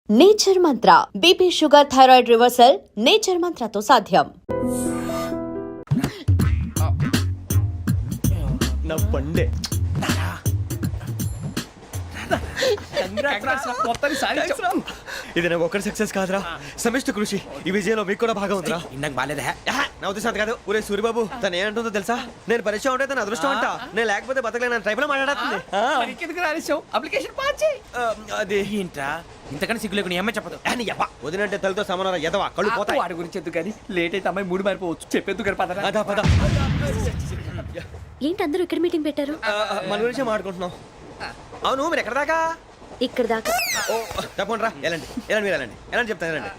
Nature Mantra BP sugar thyroid reversal Nature మంత్రతో సాధ్యం. నా పండే ఇది నాకు ఒక్కడి సక్సెస్ కాదురా, సమిష్టి కృషి. ఈ విజయంలో మీకు కూడా భాగం ఉందిరా. ఇందాక బాలేదా? నా ఉద్దేశం అంత కాదు. ఊరే సూరిబాబు తను ఏమంటుందో తెలుసా? నేను పరిచయం ఉంటే తన అదృష్టం అంట. నేను లేకపోతే బతకలేను ట్రైబ్ లో మాట్లాడుతుంది. అది ఏంట్రా ఇంతకన్నా సిగ్గు లేకుండా ఏమై చెప్పదు. వదినంటే తలతో సమానం ఎదవా కళ్ళు పోతాయి. వాడి గురించి ఎందుకు కానీ లేట్ అయితే అమ్మాయి మూడు మారిపోవచ్చు. చెప్పేందుకు కానీ పద. అదా పద. ఏంటి అందరూ ఇక్కడ మీటింగ్ పెట్టారు? మన గురించే మాట్లాడుకుంటున్నాం. అవును మీరు ఎక్కడ దాకా? ఇక్కడ దాకా. ఓ తప్పకుండా రా, వెళ్ళండి వెళ్ళండి, మీరు వెళ్ళండి వెళ్ళండి చెప్తాను, వెళ్ళండి.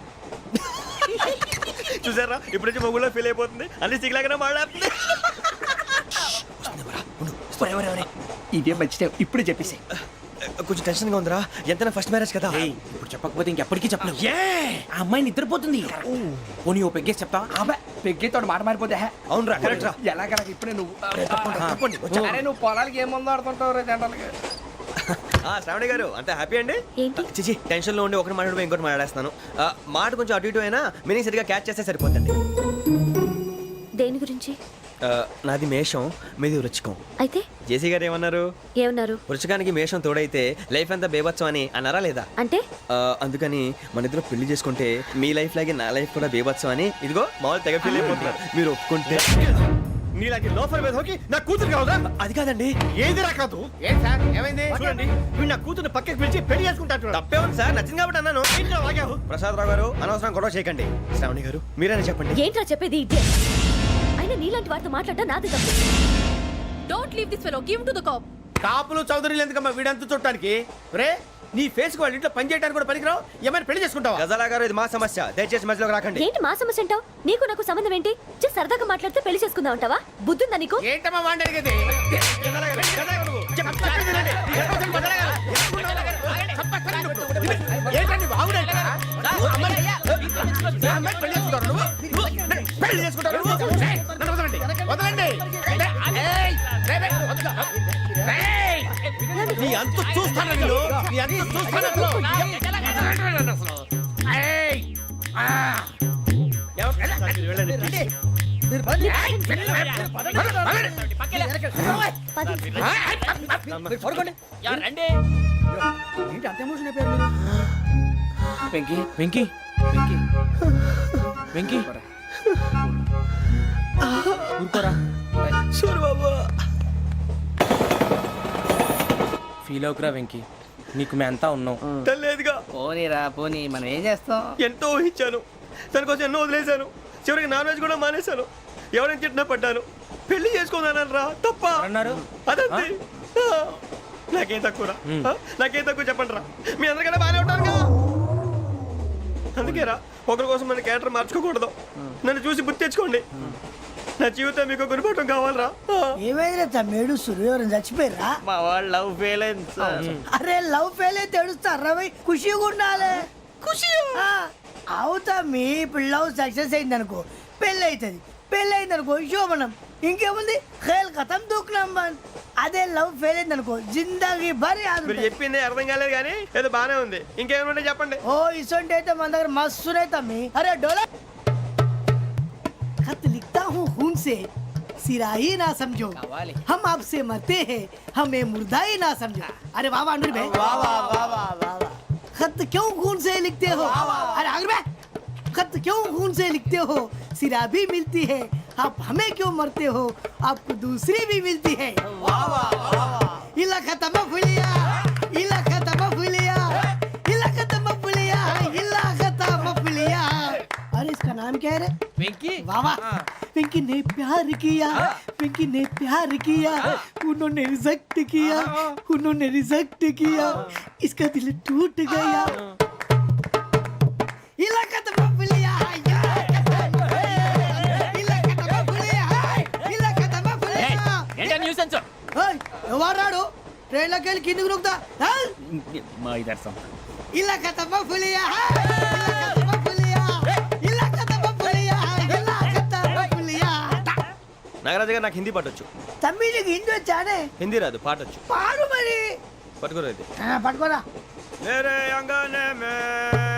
చూసారా ఇప్పుడు నుంచి మొగుల్లో ఫీల్ అయిపోతుంది, అన్ని సిగ్లాగానే మాట్లాడుతుంది. ఇదే మంచి టైం, ఇప్పుడే చెప్పేసి. కొంచెం టెన్షన్గా ఉందిరా, ఎంతైనా ఫస్ట్ మ్యారేజ్ కదా. ఇప్పుడు చెప్పకపోతే ఇంకెప్పటికీ చెప్పలేవు. ఆ అమ్మాయి నిద్రపోతుంది. పోనీ ఓ పెగ్గేసి చెప్తా. పెగ్గేతో మాట మారిపోతే అవునరా కరెక్ట్ రా. ఎలాగలా ఇప్పుడే నువ్వు తప్పండి. అరే నువ్వు పొలాలకి ఏం ముందు ఆడుతుంటావు రే జనరల్గా. శ్రావణి గారు అంతే హ్యాపీ అండి? ఏంటి? చిచి టెన్షన్ లో ఉండి ఒకటి మాట్లాడిపోయి ఇంకోటి మాట్లాడేస్తాను. మాట కొంచెం అటు ఇటు అయినా మీనింగ్ సరిగా క్యాచ్ చేస్తే సరిపోతుంది. దేని గురించి? నాది మేషం, మీది వృచ్చికం. అయితే జేసీ గారు ఏమన్నారు? వృచ్చికానికి మేషం తోడైతే లైఫ్ అంతా బేబత్సం అని అన్నారా లేదా? అంటే అందుకని మన ఇద్దరు పెళ్లి చేసుకుంటే మీ లైఫ్ లాగే నా లైఫ్ కూడా బేబత్సం అని ఇదిగో మామూలు తెగ ఫీల్ అయిపోతున్నారు. మీరు ఒప్పుకుంటే నీలాంటి లోఫర్ మీద హోకి నా కూతురు కావదా? అది కాదండి. ఏది రాకాదు. ఏం సార్ ఏమైంది? చూడండి వీడు నా కూతురు పక్కకి పిలిచి పెళ్లి చేసుకుంటాడు. తప్పే ఉంది సార్, నచ్చింది కాబట్టి అన్నాను. ప్రసాద్ రావు గారు అనవసరం గొడవ చేయకండి. శ్రావణి గారు మీరైనా చెప్పండి. ఏంట్రా చెప్పేది? అయినా నీలాంటి వారితో మాట్లాడటం నాది తప్పు. Don't leave this fellow, give to the cop. కాపులు చౌదరులు ఎందుకమ్మా వీడంతా చుట్టానికి? రే నీ ఫేస్ కు వాళ్ళ ఇంట్లో పని చేయడానికి కూడా పనికిరావు. ఏమైనా పెళ్లి చేసుకుంటావా? గజాలా గారు ఇది మా సమస్య, దయచేసి మధ్యలోకి రాకండి. ఏంటి మా సమస్య అంటావు? నీకు నాకు సంబంధం ఏంటి? జస్ట్ సరదాగా మాట్లాడితే పెళ్లి చేసుకుందాం అంటావా? బుద్ధుందా నీకు? ఏంటమ్మా వాడిని అడిగేది? పెళ్లి చేసుకుంటారు. వదలండి. నీ అంత చూస్తాను నేను, నీ అంత చూస్తాను. వెంకీ వెంకీ వెంకీ ఊరుకోరా. ఫీల్ అవుకురా వెంకీ, నీకు మేమంతా ఉన్నాం. తెలియదుగా. పోనీరా పోనీ, మనం ఏం చేస్తాం? ఎంతో ఊహించాను, దానికోసం ఎన్నో వదిలేశాను. చివరికి నాన్ వెజ్ కూడా మానేశాను. ఎవరైనా తిట్టినా పడ్డాను. పెళ్లి చేసుకోదానని రా తప్ప అన్నారు. అదంతే. నాకేం తక్కువ రా, నాకేం తక్కువ చెప్పండి రా. మీ అందరికన్నా బాగానే ఉంటారు కదా. అందుకే రా, ఒకరి కోసం మన క్యారెక్టర్ మార్చుకోకూడదు. నన్ను చూసి గుర్తు తెచ్చుకోండి. నా జీవితం మీకు గురిపటం కావాలరా. ఏమైనా తమ్మేడు సూర్యవరం చచ్చిపోయిరా? మా వాళ్ళు లవ్ ఫెయిల్ అయింది సార్. అరే లవ్ ఫెయిల్ అయితే ఏడుస్తారా? ఖుషిగా ఉండాలి. ఖుషి అవుతా. మీ ఇప్పుడు లవ్ సక్సెస్ అయింది అనుకో పెళ్ళి అవుతుంది. పెళ్ళి అయింది అనుకో శోభనం. ఇంకేముంది ఖేల్ కథం దూకునాం బన్. అదే లవ్ ఫెయిల్ అయింది అనుకో జిందగీ భారీ. మీరు చెప్పింది అర్థం కాలేదు కానీ ఏదో బానే ఉంది. ఇంకేమైనా చెప్పండి. ఓ ఇసొంటి అయితే మన దగ్గర మస్తునే తమ్మి. అరే డోలా खत लिखता हूँ खून से, सिरा ही ना समझो. हम आपसे मरते हैं, हमें मुर्दा ही ना समझो. अरे वाह वाह अनुर भाई, वाह वाह वाह वाह वाह. खत क्यों खून से लिखते हो? अरे अनुर भाई, खत क्यों खून से लिखते हो? सिरा भी मिलती है, आप हमें क्यों मरते हो? आपको दूसरी भी मिलती है. वाह वाह वाह. इला खत्म फुलिया, इला खत्म फुलिया, इला खत्म फुलिया, इला खत्म फुलिया. अरे इसका नाम क्या है रे? వెంకీ. वाह वाह. पिंकी ने प्यार किया, पिंकी ने प्यार किया, उन्होंने रिजेक्ट किया, उन्होंने रिजेक्ट किया, इसका दिल टूट गया. इलाका तो बबलिया है, इलाका तो बबलिया है, इलाका तो बबलिया. ఏంటా న్యూసెన్స్? ओए ఎవరాడు ట్రైన్ లోకి వెళ్ళి కిందికి నొక్కుతా. మా ఇదర్సం. इलाका तो बबलिया है, इलाका तो बबलिया, इलाका तो बबलिया, इलाका तो बबलिया. నాగరాజు గారు నాకు హిందీ పాటొచ్చు. తమ్మి నీకు హిందీ వచ్చానే? హిందీ రాదు, పాటొచ్చు. పాడు మరి. పట్టుకోలేదు. పట్టుకోరా. मेरे अंगने में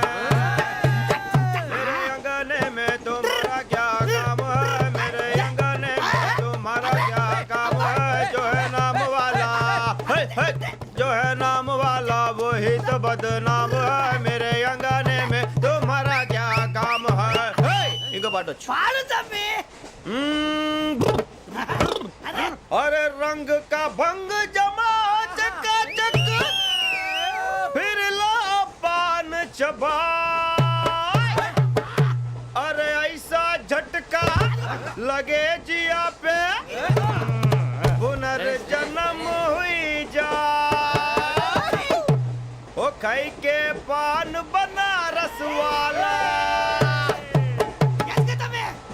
बदनाम है मेरे अंगने में तुम्हारा क्या काम है ఇంకో పాట వచ్చు पाल तबे अरे रंग का भंग जमा चकाचक फिर ला पान चबा अरे ऐसा झटका लगे जिया पे पुनर्जन्म हुई जा ओ खाई के पान बनारस वाला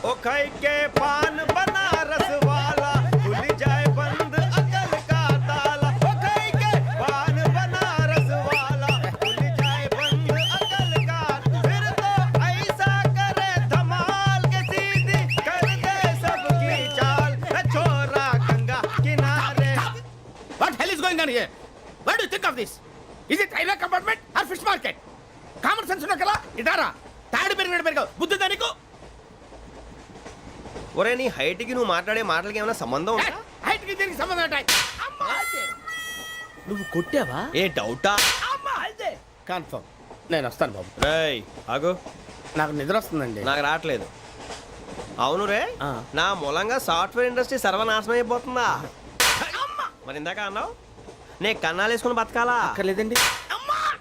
ओ खाई के पान बनारस वाला खुल जाए बंद अकल का ताला ओ खाई के पान बनारस वाला खुल जाए बंद अकल का फिर तो ऐसा करे धमाल के सीधी कर दे सबकी चाल ए छोरा गंगा किनारे What hell is going on here? What do you think of this? Is it railway compartment or fish market? Common sense ఉన్న కలా ఇటారా తాడు పెరిగావు బుద్ధి దానికి ఒరే నీ హైట్ కి నువ్వు మాట్లాడే మాటలకి ఏమైనా సంబంధం ఉందా హైట్ కి దీనికి సంబంధం ఉంటాయి నువ్వు కొట్టావా ఏ డౌటా కన్ఫర్మ్ నేను వస్తాను బాబు రేయ్ ఆగు నాకు నిద్ర వస్తుందండి నాకు రావట్లేదు అవును రే ఆ. నా మూలంగా సాఫ్ట్వేర్ ఇండస్ట్రీ సర్వనాశనం అయిపోతుందా మరి ఇందాక అన్నావు నే కన్నాలు వేసుకుని బతకాలా అక్కర్లేదండి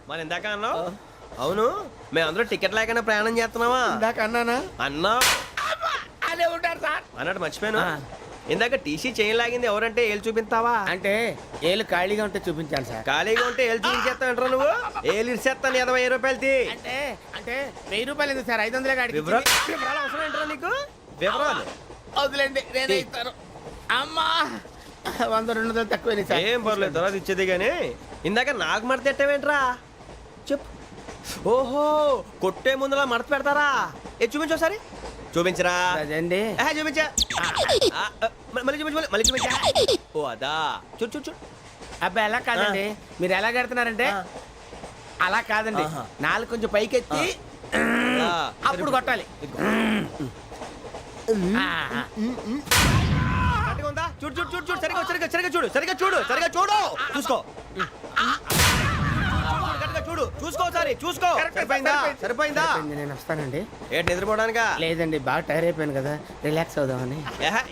మరి ఇందాక అన్నావు అవును మేమందరూ టికెట్ లేకుండా ప్రయాణం చేస్తున్నావా ఇందాక అన్నానా అన్నావు అదే ఉంటారు సార్ అన్నట్టు మర్చిపోయాను ఆ. ఇందాక టీసీ చేయి లాగింది ఎవరంటే ఏళ్ళు చూపిస్తావా అంటే ఏళ్ళు ఖాళీగా ఉంటే చూపించాను సార్ ఖాళీగా ఉంటే ఏళ్ళు చూపించేస్తావు నువ్వు ఏళ్ళు ఇచ్చేస్తాను 20 రూపాయలు తీ అంటే అంటే 1000 రూపాయలు ఎందుకు సార్ 500 కాడికి వివరాలు అవసరం ఏంట్రా నీకు వివరాలు వదిలేండి నేనే ఇస్తాను అమ్మా 100-200 తక్కువ సార్ ఏం పర్లేదు తర్వాత ఇచ్చేది కానీ ఇందాక నాకు మడత పెట్టావేంట్రా చెప్పు ఓహో కొట్టే ముందులా మడత పెడతారా ఏ చూపించు ఒకసారి చూపించరా అదండి చూపించా మళ్ళీ చూపించు మళ్ళీ చూపించా ఓ అదా చూడు చూడు చూడు అబ్బాయి ఎలా కాదండి మీరు ఎలా కడుతున్నారంటే అలా కాదండి నాలుగు కొంచెం పైకెత్తి ఆ, అప్పుడు కొట్టాలి కరెక్ట్గా ఉందా చూడు చూడు చూడు చూడు సరిగా సరిగా సరిగా చూడు సరిగా చూడు సరిగా చూడు చూసుకో కరెక్ట్గా చూడు చూసుకో ఒకసారి చూసుకో సరిపోయిందా సరిపోయిందా సరిపోయింది, నేను వస్తానండి ఏంటి నిద్రపోవడానికా లేదండి బాగా టైర్ అయిపోయాను కదా రిలాక్స్ అవుదామని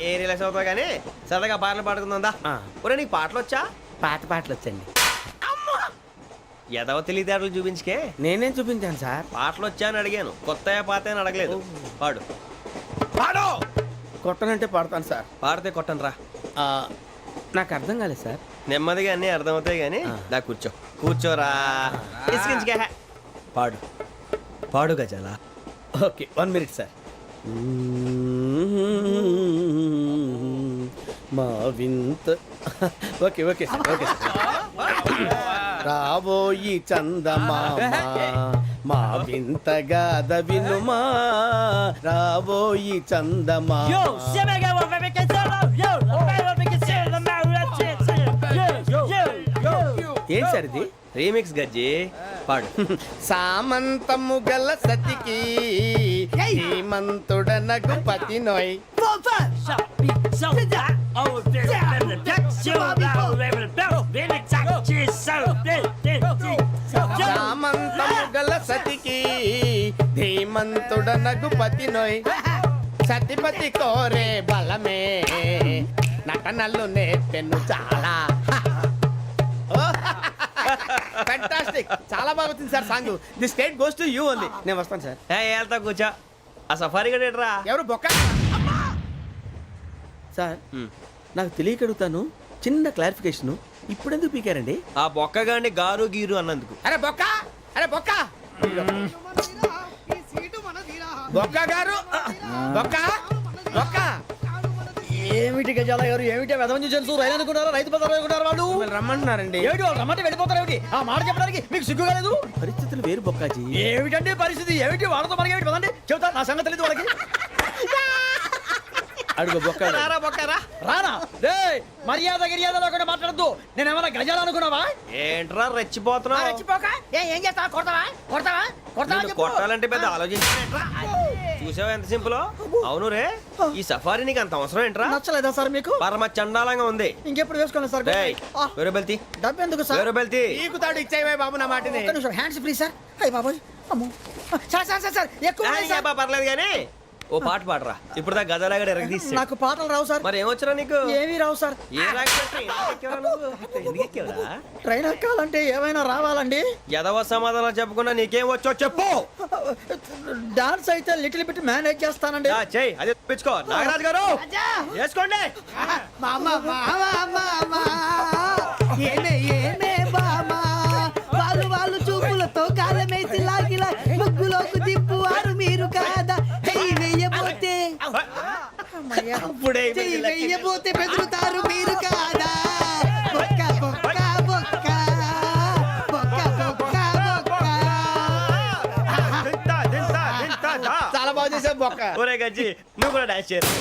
ఏ రిలాక్స్ అవుతావు కానీ సరదాగా పాటలు పాడుకుందా ఆ. ఒరే నీకు పాటలు వచ్చా పాత పాటలు వచ్చండి ఎదవ తెలివితేటలు చూపించుకే నేనేం చూపించాను సార్ పాటలు వచ్చా అని అడిగాను కొత్త పాత అని అడగలేదు పాడు పాడు కొట్టనంటే పడతాను సార్ పాడితే కొట్టను రా నాకు అర్థం కాలేదు సార్ నెమ్మదిగా అన్నీ అర్థమవుతాయి కానీ దా కూర్చో కూర్చోరా ఇసుకించుకే పాడు పాడు గజాల ఓకే 1 మినిట్ సార్ మా వింత okay okay sir okay sir రాబోయి చందమామ మా వింత గాథ వినుమా రాబోయి చందమామ ఏంటి సార్ ఇది రీమిక్స్ గజ్జి పాడు సామంతము గల సతికి హేమంతుడనగు పతి నోయ్ సామంతము గల సతికి ధీమంతుడనగు పతి నోయ్ సతిపతి కోరే బలమే నటనలు నేర్పెను చాలా ఫ్యాంటాస్టిక్ చాలా బాగా వచ్చింది sir song the state goes to you only నేను వస్తాను సార్ వెళ్తా కూర్చో ఆ సఫారీ గడేట్రా ఎవరు బొక్క సార్ నాకు తెలియక అడుగుతాను చిన్న క్లారిఫికేషన్ ఇప్పుడెందుకు పీకారండి ఆ బొక్కగాండి గారు గీరు అన్నందుకు అరే బొక్క అరే బొక్క బొక్క గారు బొక్క బొక్క ఏమిటి గజాల గారు ఏమిటి వెదవం చూసారు రైలు అనుకున్నారా రైతు బజార్ అనుకున్నారు వాళ్ళు మిమ్మల్ని రమ్మంటున్నారండి ఏమిటి వాళ్ళు రమ్మంటే వెళ్ళిపోతారు ఏమిటి ఆ మాట చెప్పడానికి మీకు సిగ్గు కాలేదు పరిస్థితులు వేరు బొక్కాజీ ఏమిటండి పరిస్థితి ఏమిటి వాళ్ళతో మనకి ఏమిటి పదండి చెబుతా నా సంగతి తెలియదు వాళ్ళకి అడుగు బొక్క రారా బొక్కరా రానా రే మర్యాద గిర్యాద లేకుండా మాట్లాడద్దు నేను ఏమైనా గజాలు అనుకున్నావా ఏంట్రా రెచ్చిపోతున్నావు ఏం చేస్తావా కొడతావా కొడతావా కొడతావా నిన్ను కొట్టాలంటే పెద్ద ఆలోచించానేట్రా చూసావా ఎంత సింపుల్. అవును రే, ఈ సఫారీ నీకు అంత అవసరం ఏంట్రా? నచ్చలేదా సార్ మీకు? పరమ చండాలంగా ఉంది. ఇంకెప్పుడు వేసుకోండి సార్. వేరే బెల్తి, డబ్బు ఎందుకు సార్? వేరే బెల్తి. నీకు తాడు ఇచ్చేవే బాబు నా మాటని. ఒక్క నిమిషం, హ్యాండ్స్ ఫ్రీ సార్. అయ్యి బాబోయ్, అమ్మో. సార్ సార్ సార్ సార్ ఎక్కువ ఉన్నాయి సార్. పర్లేదు కానీ ఓ పాట పాడరా. ఇప్పుడు దా గదలాగడ ఎరగదీసి. నాకు పాటలు రావు సార్. మరి ఏమొచ్చరా నీకు? ఏమీ రావు సార్. ఏ రాకపోతే ఎందుకు ఎక్కేవరా? ట్రైన్ ఎక్కాలంటే ఏమైనా రావాలండి. ఎదవ సమాధానం చెప్పకుండా నీకేం వచ్చో చెప్పు. డాన్స్ అయితే లిటిల్ బిట్ మేనేజ్ చేస్తానండి. చెయ్యి, అదే తెప్పించుకో. నాగరాజు గారు వేసుకోండి. మామ మామ మామ ఏమే ఏమే బామా వాళ్ళు చూపులతో కాలమేసి లాగిలా ముగ్గులోకి దిప్పువారు మీరు కాదా? చెయ్యి వెయ్యబోతే అప్పుడే చెయ్యి వెయ్యబోతే బెదురుతారు మీరు కాదా? బొక్క బొక్క బొక్క బొక్క బొక్క బొక్క. దింతా, దింతా, దింతా, దా. చాలా బాగా చేసావు బొక్క. ఒరే గజ్జి, నువ్వు కూడా డాన్స్ చేయరు.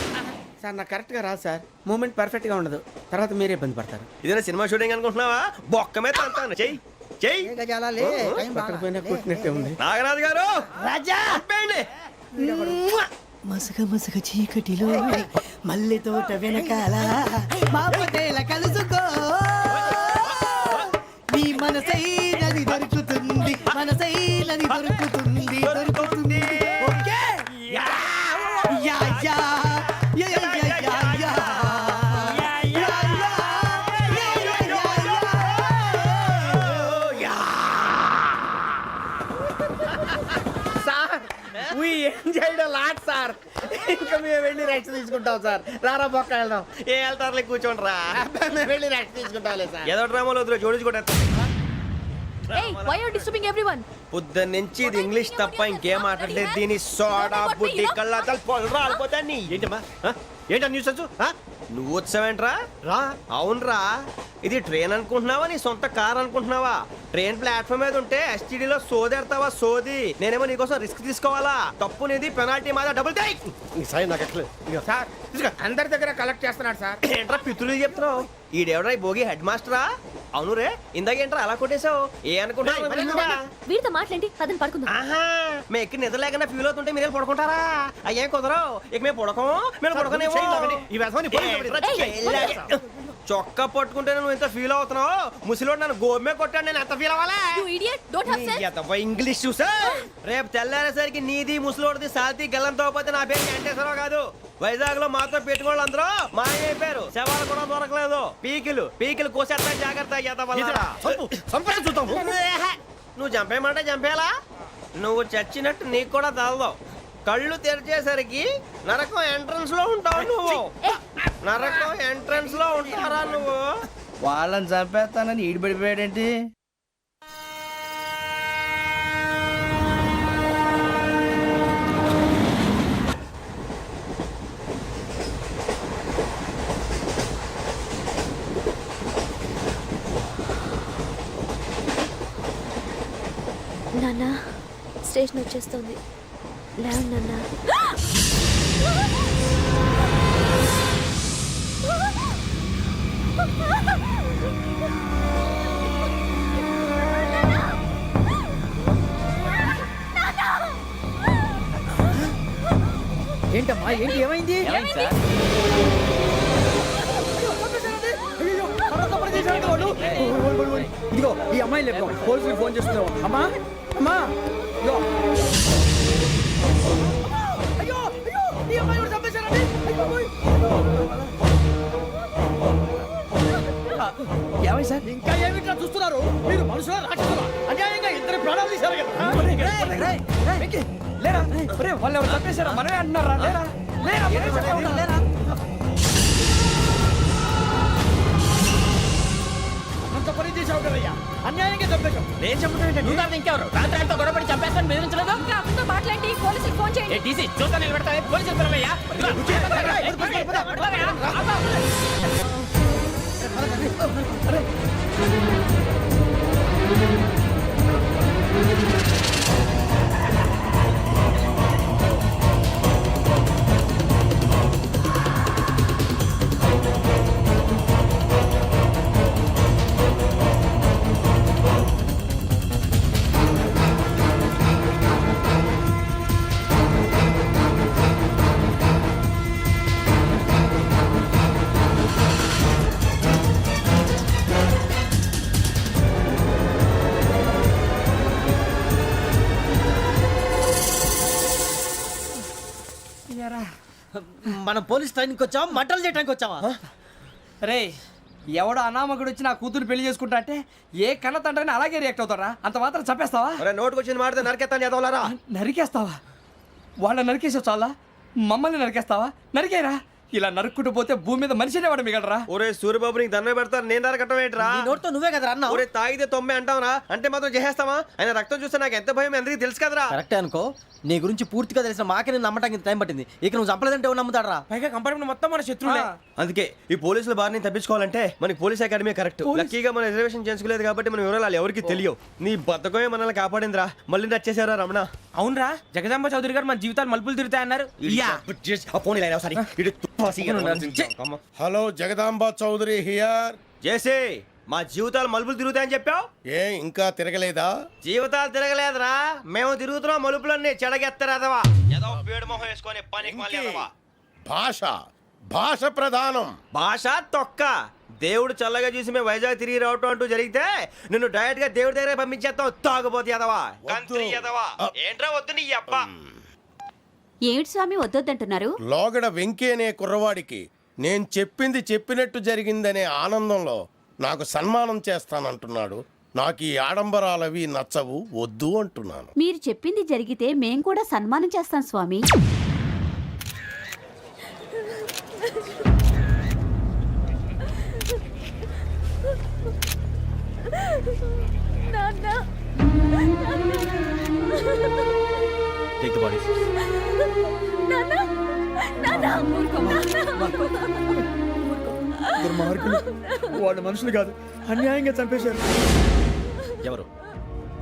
సార్ నాకు కరెక్ట్ గా రాదు సార్. మూమెంట్ పర్ఫెక్ట్ గా ఉండదు, తర్వాత మీరే ఇబ్బంది పడతారు. ఇదేనా సినిమా షూటింగ్ అనుకుంటున్నావా? బొక్క మీద తంతాను. చెయ్యి చెయ్యి. ఏ గజాలాలే, టైం బాగా. పక్కన పోయినా కొట్టినట్టే ఉంది. నాగరాజు గారు రాజా చెప్పండి. మసగ మసగ చీకటిలో మల్లె తోట వెనకాల మా పటేల కలుసుకో నీ మనసైనది దొరుకుతుంది, మనసైనది దొరుకుతుంది, దొరుకుతుంది. Okay yeah yeah yeah yeah yeah yeah yeah yeah. Sir we enjoyed a lot sir. ఇంకా మేము వెళ్ళి రెస్ట్ తీసుకుంటాం సార్. రారా బొక్క వెళ్దాం. ఏ వెళ్తారులే, కూర్చోండి రా. అబ్బాయి మేము వెళ్ళి రెస్ట్ తీసుకుంటాంలే సార్. ఏదో డ్రామాలో వద్దు, జోడించుకుంటా. Hey, why are you disturbing everyone? పొద్దున్న నుంచి ఇది ఇంగ్లీష్ తప్ప ఇంకేం మాట్లాడలేదు. దీని సోడా బుద్ధి కళ్ళ పొలం రాలిపోతాన్ని. ఏంటమ్మా ఏంటా న్యూస్ వచ్చు? నువ్వు వచ్చావేంట్రా? రా. అవునరా, ఇది ట్రైన్ అనుకుంటున్నావా నీ సొంత కార్ అనుకుంటున్నావా? ట్రైన్ ప్లాట్ఫామ్ మీద ఉంటే ఎస్టీడీలో సోదేడతావా సోది? నేనేమో నీకోసం రిస్క్ తీసుకోవాలా? తప్పు నీది, పెనాల్టీ మాదా, డబుల్ టై. సాయి నాకు ఎట్లేదు సార్ తీసుకో. అందరి దగ్గర కలెక్ట్ చేస్తున్నాడు సార్. ఏంట్రా పితులు చెప్తున్నావు? ఈడెవడ్రా ఈ భోగి హెడ్ మాస్టరా? అవును రే, ఇందాకేంట్రా అలా కొట్టేశావు? ఏ అనుకుంటున్నావు? వీరితో మాట్లాడి అతను పడుకుందాం. ఆహా, మేము ఎక్కి నిద్ర లేకుండా ఫీల్ అవుతుంటే మీరు పడుకుంటారా? అయ్యేం కుదరవు. ఇక మేము పడకం, మేము పడుకునేమో. చొక్కా పట్టుకుంటే నువ్వు ఎంత ఫీల్ అవుతున్నావు? ముసిలోడు నన్ను గోమే కొట్టాడు, నేను ఎంత ఫీల్ అవ్వాలా? You idiot, don't have sense. English చూసా? రేపు తెల్లారేసరికి నీది ముసలోడిది సాల్తీ గల్లంతో పోతే నా పేరు వెంకటేశ్వరరావు కాదు. వైజాగ్ లో మాతో పెట్టుకోళ్ళు అందరూ మాయైపోయారు. శవాలు కూడా దొరకలేదు. పీకిలు కోసేస్తా, జాగ్రత్త. నువ్వు చంపేయమంటే చంపేలా? నువ్వు చచ్చినట్టు నీకు కూడా తగదు. కళ్ళు తెరిచేసరికి నరకం ఎంట్రన్స్ లో ఉంటావు నువ్వు. నరకం ఎంట్రన్స్ లో ఉంటారా నువ్వు? వాళ్ళని చంపేస్తానని ఈడిపడిపోయాడేంటి? నాన్న, స్టేషన్ వచ్చేస్తుంది. లేవు నాన్న. ఏంటమ్మా, ఏంటి, ఏమైంది? ఏమైంది సార్? ఇదిగో ఈ అమ్మాయి లేపు, పోలీసులకు ఫోన్ చేస్తున్నావు. అమ్మా అమ్మా, ఇదిగో. అయ్యో అయ్యో, ఈ అమ్మాయి కూడా చంపేశారండి. అయ్యో బాబోయ్. ఏమైంది సార్? ఇంకా ఏమిట్లా చూస్తున్నారు? మీరు మనుషుల రాక్షసులా? అన్యాయంగా ఇద్దరు ప్రాణాలు తీశారు కదా. లేరా వాళ్ళు ఎవరు చంపేశారా? మనమే అంటున్నారా? లేరా అంత పని చేసావు కదయ్యా, అన్యాయంగా చంపేశావు. నేను చెప్పడం నువ్వు కాదు ఇంకెవరు? రాత్రి ఆయనతో గొడవపడి చంపేస్తాను బెదిరించలేదు? ఇంకా అతనితో మాట్లాడి పోలీసులకు ఫోన్ చేయండి. టీసీ చూస్తా నిలబెడతా పోలీసులు పిలవయ్యా. మనం పోలీస్ ట్రైనింగ్ వచ్చావా మంటలు చేయడానికి వచ్చావా? రే ఎవడో అనామకుడు వచ్చి నా కూతురు పెళ్లి చేసుకుంటా అంటే ఏ కన్న తండ్రిని అలాగే రియాక్ట్ అవుతారా? అంత మాత్రం చంపేస్తావా? ఒరే నోటుకు వచ్చింది మాడితే నరకెత్తాను చదవాలరా. నరికేస్తావా? వాళ్ళని నరికేసావు చాలా, మమ్మల్ని నరికేస్తావా? నరికేరా. ఇలా నరుక్కుంటూ పోతే భూమి మీద మనిషినే వాడు మిగలరా. ఒరే సూర్యబాబు నీకు దండ పెడతారు, నేను నరకటం ఏంట్రా? నీ నోటితో నువ్వే కదా అన్నావు. ఒరే తాగితే 90 అంటావురా, అంటే మాత్రం చేసేస్తావా? ఆయన రక్తం చూస్తే నాకు ఎంత భయం అందరికీ తెలుసు కదరా. కరెక్టే అనుకో, నీ గురించి పూర్తిగా తెలిసిన మాకే నేను నమ్మటానికి ఇంత టైం పట్టింది. ఇక నువ్వు చంపలేదంటే ఎవరు నమ్ముతాడరా? పైగా కంపార్ట్మెంట్ మొత్తం మన శత్రువులే. అందుకే ఈ పోలీసుల బారిని తప్పించుకోవాలంటే మనకి పోలీస్ అకాడమీ కరెక్ట్. లక్కీగా మనం రిజర్వేషన్ చేసుకోలేదు కాబట్టి మన వివరాలు ఎవరికి తెలియవు. నీ బద్దకమే మనల్ని కాపాడిందిరా. మళ్ళీ నచ్చేసారా రమణ? అవునరా, జగదాంబ చౌదరి గారు మన జీవితాలు మలుపులు తిరుగుతాయన్నారు. Hello Jagadamba Chowdary here. చేసే మా జీవితాలు మలుపులు తిరుగుతాయని చెప్పావు. ఏ ఇంకా తిరగలేదా? జీవితాలు తిరగలేదురా, మేము తిరుగుతున్నాం మలుపులన్నీ. చెడగెత్తరాదవా ఏదో పేడు మొహం వేసుకొని పనికి మళ్ళీ ఎదవా. భాష భాష ప్రధానం. భాష తొక్క. దేవుడు చల్లగా చూసి మేము వైజాగ్ తిరిగి రావటం అంటూ జరిగితే నిన్ను డైరెక్ట్ గా దేవుడి దగ్గర పంపించేస్తాం. తాగబోతు ఎదవా, కంత్రి ఎదవా. ఏంట్రా వద్దు నీ అబ్బా. ఏమిటి స్వామి వద్దొద్దంటున్నారు? లోగడ వెంకీ అనే కుర్రవాడికి నేను చెప్పింది చెప్పినట్టు జరిగిందనే ఆనందంలో నాకు సన్మానం చేస్తానంటున్నాడు. నాకు ఈ ఆడంబరాలవి నచ్చవు, వద్దు అంటున్నాను. మీరు చెప్పింది జరిగితే మేం కూడా సన్మానం చేస్తాం స్వామి. Take the bodies. దుర్మార్గులు, వాళ్ళు మనుషులు కాదు, అన్యాయంగా చంపేశారు. ఎవరు?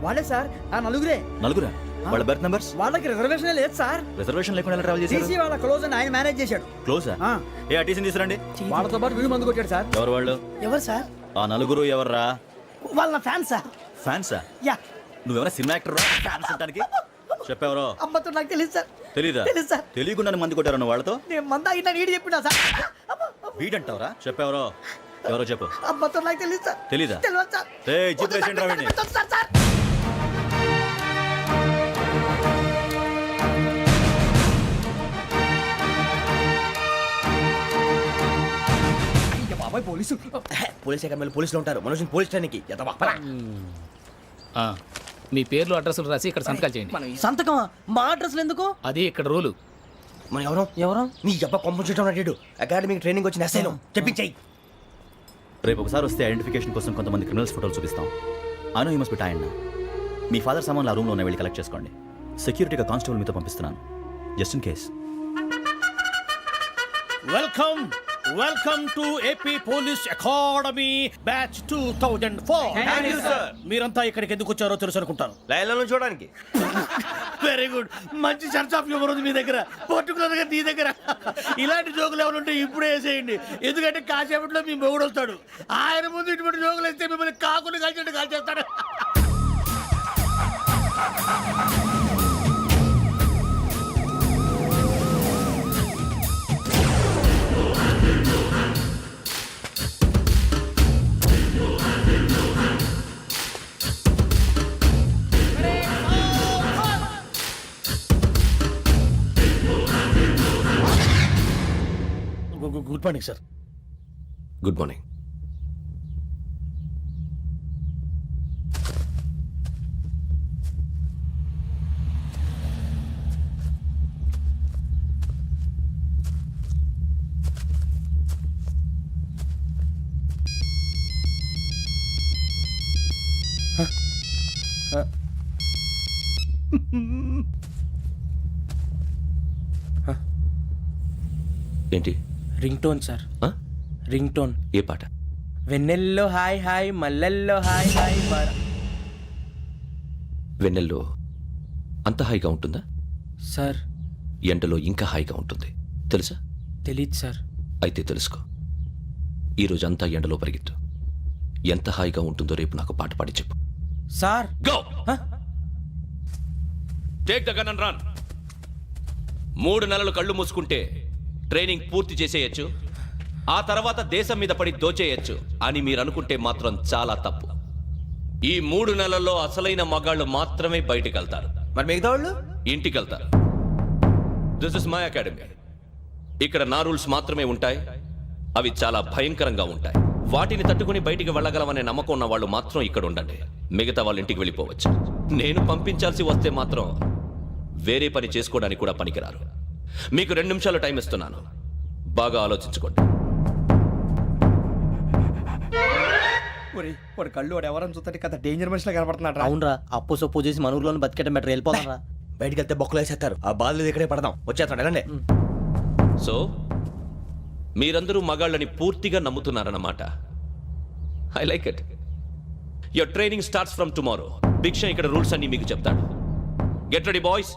వాళ్ళే సార్, ఆ నలుగురే. నలుగురా? వాళ్ళ బర్త్ నంబర్స్? వాళ్ళకి రిజర్వేషన్ లేదు సార్. రిజర్వేషన్ లేకుండా ఎలా ట్రావెల్ చేశారు? టీసీ వాళ్ళ క్లోజ్ అని ఆయన మేనేజ్ చేశాడు. క్లోజా? ఏ ఆ టీసీని తీసురండి. వాళ్ళతో పాటు వీడు మందు కొట్టాడు సార్. ఎవరు వాళ్ళు? ఎవరు సార్? ఆ నలుగురు ఎవర్రా? వాళ్ళ నా ఫ్యాన్ సార్. ఫ్యాన్సా? యా. నువ్వెవరా సినిమా యాక్టర్ రా ఫ్యాన్స్ అంటానికి? చెప్పెవరో? అమ్మతో నాకు తెలియదు సార్. తెలీదా? తెలీదు సార్. తెలియకుండా మంది కొట్టారన్న వాళ్ళతో? నేను మంద అయినా నీడి చెప్పినా సార్. వీడంటావరా? చెప్పెవరో? ఎవరో చెప్పు. అమ్మతో నాకు తెలియదు సార్. తెలీదా? తెలియదు సార్. ఏయ్, జీప్ వేసేయండి రా వీడిని. వద్దు సార్, సార్. బాబాయ్ పోలీసు. పోలీస్ అకాడమీలో పోలీసులు ఉంటారు. మనుషులు పోలీస్ ట్రైనింగ్ ఎదవా. మీ పేర్లు అడ్రస్లు రాసి ఇక్కడ సంతకాలు చేయండి. సంతకమా? మా అడ్రస్లు ఎందుకు? అది ఇక్కడ రూలు. మనం ఎవరు? నీ అబ్బా పంపించడం అన్నాడు. అకాడమిక్ ట్రైనింగ్ వచ్చిన అసైలం చెప్పించాయి. రేపు ఒకసారి వస్తే ఐడెంటిఫికేషన్ కోసం కొంతమంది క్రిమినల్స్ ఫోటోలు చూపిస్తాం. Anu you must be tired. మీ ఫాదర్ సామాన్లు ఆ రూమ్లో ఉన్న వెళ్ళి కలెక్ట్ చేసుకోండి. సెక్యూరిటీగా కానిస్టేబుల్ మీతో పంపిస్తున్నాను, just in case. Welcome to AP police academy batch 2004. మీరంతా ఇక్కడికి ఎందుకు వచ్చారో తెలుసు అనుకుంటాను. లైన్లను చూడడానికి. వెరీ గుడ్, మంచి సెన్స్ ఆఫ్ హ్యూమర్ ఉంది మీ దగ్గర, పర్టికులర్ గా నీ దగ్గర. ఇలాంటి జోకులు ఏమైనా ఉంటే ఇప్పుడే వేసేయండి, ఎందుకంటే కాసేపట్లో మీ మొగుడు వస్తాడు. ఆయన ముందు ఇటువంటి జోకులు వేస్తే మిమ్మల్ని కాకుని కాల్చేట్టు కాల్చేస్తాడు. Good morning sir. Good morning. ఏంటి? Ring tone sir. Ring tone. ఏ పాట? వెన్నెల్లో హాయ్ హాయ్, మల్లెల్లో హాయ్ హాయ్. వెన్నెల్లో అంత హాయిగా ఉంటుందా సార్? ఎండలో ఇంకా హాయిగా ఉంటుంది తెలుసా? తెలీదు సార్. అయితే తెలుసుకో. ఈరోజు అంతా ఎండలో పరిగెత్తు. ఎంత హాయిగా ఉంటుందో రేపు నాకు పాట పాడి చెప్పు. Sir go. Take the gun and run. 3 నెలలు కళ్ళు మూసుకుంటే ట్రైనింగ్ పూర్తి చేసేయచ్చు, ఆ తర్వాత దేశం మీద పడి దోచేయచ్చు అని మీరు అనుకుంటే మాత్రం చాలా తప్పు. ఈ 3 నెలల్లో అసలైన మగాళ్ళు మాత్రమే బయటికి వెళ్తారు. మరి మిగతా వాళ్ళు ఇంటికి వెళ్తారు. This is my academy. ఇక్కడ నా రూల్స్ మాత్రమే ఉంటాయి. అవి చాలా భయంకరంగా ఉంటాయి. వాటిని తట్టుకుని బయటికి వెళ్ళగలమనే నమ్మకం ఉన్న వాళ్ళు మాత్రం ఇక్కడ ఉండండి. మిగతా వాళ్ళ ఇంటికి వెళ్ళిపోవచ్చు. నేను పంపించాల్సి వస్తే మాత్రం వేరే పని చేసుకోవడానికి కూడా పనికిరారు. మీకు 2 నిమిషాలు టైం ఇస్తున్నాను. బాగా ఆలోచించుకోండి. వాడు కళ్ళు వాడు ఎవరైనా చూస్తే కదా డేంజర్ మనిషిలో కనపడుతున్నాడు. అవునరా, అప్పు సొప్పు చేసి మన ఊర్లో బతికేయడం బెటర్. వెళ్ళిపోతారా? బయటికి వెళ్తే బొక్కలు వేసేస్తారు. ఆ బాధలు ఇక్కడే పడదాం. వచ్చేస్తాడు, వెళ్ళండి. సో మీరందరూ మగాళ్ళని పూర్తిగా నమ్ముతున్నారన్నమాట. I like it. Your training starts from tomorrow. Bhiksha ఇక్కడ రూల్స్ అన్ని మీకు చెప్తాడు. Get ready boys.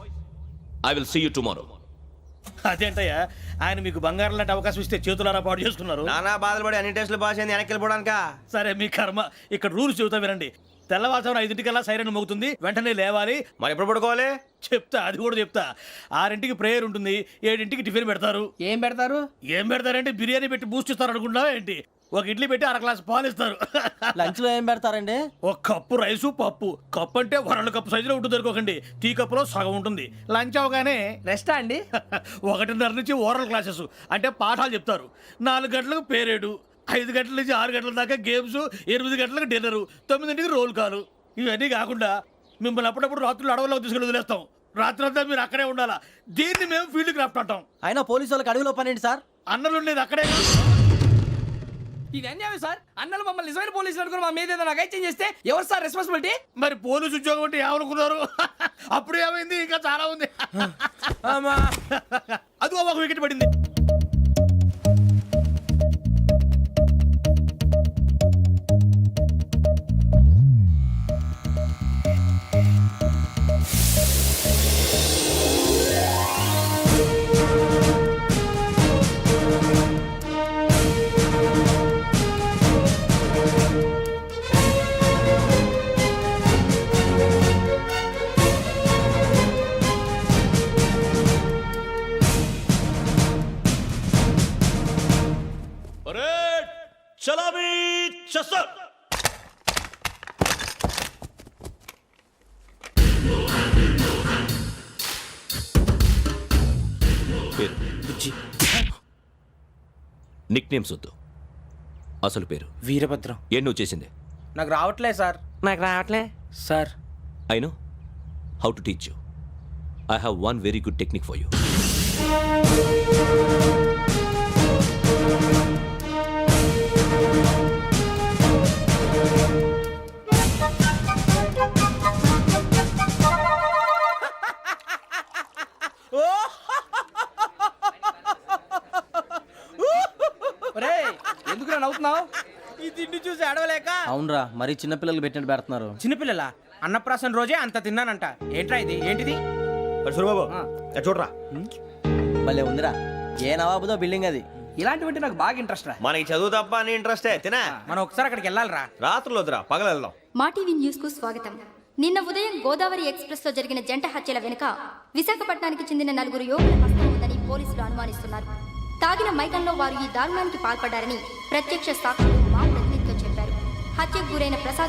I will see you tomorrow. అదేంటయ్యా, ఆయన మీకు బంగారం లాంటి అవకాశం ఇస్తే చేతులారా పాటు చేసుకున్నారు. నానా బాధలు పడి అన్ని టెస్టులు పాస్ అయింది, వెనక్కి వెళ్ళిపోవడానికా? సరే మీ కర్మ. ఇక్కడ రూల్స్ చెబుతా వినండి. తెల్లవారుజామున 5 సైరన్ మోగుతుంది, వెంటనే లేవాలి. మరి ఎప్పుడు పడుకోవాలి? చెప్తా, అది కూడా చెప్తా. 6 ప్రేయర్ ఉంటుంది, 7 టిఫిన్ పెడతారు. ఏం పెడతారు? ఏం పెడతారంటే బిర్యానీ పెట్టి బూస్ట్ ఇస్తారు అనుకుంటున్నావా ఏంటి? ఒక ఇడ్లీ పెట్టి 1 గ్లాస్ పాలు ఇస్తారు. లంచ్ లో ఏం పెడతారండి? ఒక కప్పు రైసు పప్పు. కప్పు అంటే 1 కప్పు సైజులో ఉంటుంది అనుకోకండి. టీ కప్పులో సగం ఉంటుంది. లంచ్ అవగానే రెస్టా అండి? 1:30 నుంచి ఓరల్ క్లాసెస్ అంటే పాఠాలు చెప్తారు. 4 గంటలకు పేరేడు, 5 గంటల నుంచి 6 గంటల దాకా గేమ్స్, 8 గంటలకు డిన్నరు, 9 రోల్ కాలు. ఇవన్నీ కాకుండా మిమ్మల్ని అప్పుడప్పుడు రాత్రులు అడవుల్లో తీసుకెళ్ళి వదిలేస్తాం. రాత్రి అంతా మీరు అక్కడే ఉండాలా. దీన్ని మేము ఫీల్డ్ క్రాఫ్ట్ అంటాం. అయినా పోలీసు వాళ్ళకి అడవిలో పని ఏంటి సార్? అన్నలు ఉండేది అక్కడే. ఇది అన్యాయం సార్. అన్నలు మమ్మల్ని నిజమైన పోలీసులు అనుకుని మా మీద ఏదైనా చేంజ్ చేస్తే ఎవరు సార్ రెస్పాన్సిబిలిటీ? మరి పోలీసు ఉద్యోగం అంటే ఏమనుకున్నారు? అప్పుడు ఏమైంది, ఇంకా చాలా ఉంది. అది ఒక వికెట్ పడింది. చలామీ చసర్. పేరు నిక్ నేమ్స్ వద్దు. అసలు పేరు వీరభద్రం. ఏం నువ్వు చేసింది? నాకు రావట్లే సార్. నాకు రావట్లే sir. I know how to teach you. I have one very good technique for you. ఎందుకు నవ్వుతున్నావు? ఈ తిండి చూసి అడవలేక. అవునరా, మరి చిన్నపిల్లలు పెట్టినట్టు పెడుతున్నారు. చిన్నపిల్లల అన్నప్రాసన రోజే అంత తిన్నానంట. ఏంట్రా ఇది? ఏంటిది? బాబు చూడరా, భలే ఉందిరా. ఏ నవాబుదో బిల్డింగ్ అది. ఇలాంటివంటే నాకు బాగా ఇంట్రెస్ట్ రా. మనకి చదువు తప్ప అని ఇంట్రెస్టే. తినా మనం ఒకసారి అక్కడికి వెళ్ళాలిరా. రాత్రులు వద్దురా, పగలు వెళ్దాం. మా టీవీ న్యూస్ కు స్వాగతం. నిన్న ఉదయం గోదావరి ఎక్స్ప్రెస్ లో జరిగిన జంట హత్యల వెనుక విశాఖపట్నానికి చెందిన 4 యువకుల హస్తం ఉందని పోలీసులు అనుమానిస్తున్నారు. తాగిన మైకంలో వారు ఈ దారుణానికి పాల్పడ్డారని ప్రత్యక్ష సాక్షులు మా ప్రతినిధితో చెప్పారు. హత్యకు గురైన ప్రసాద్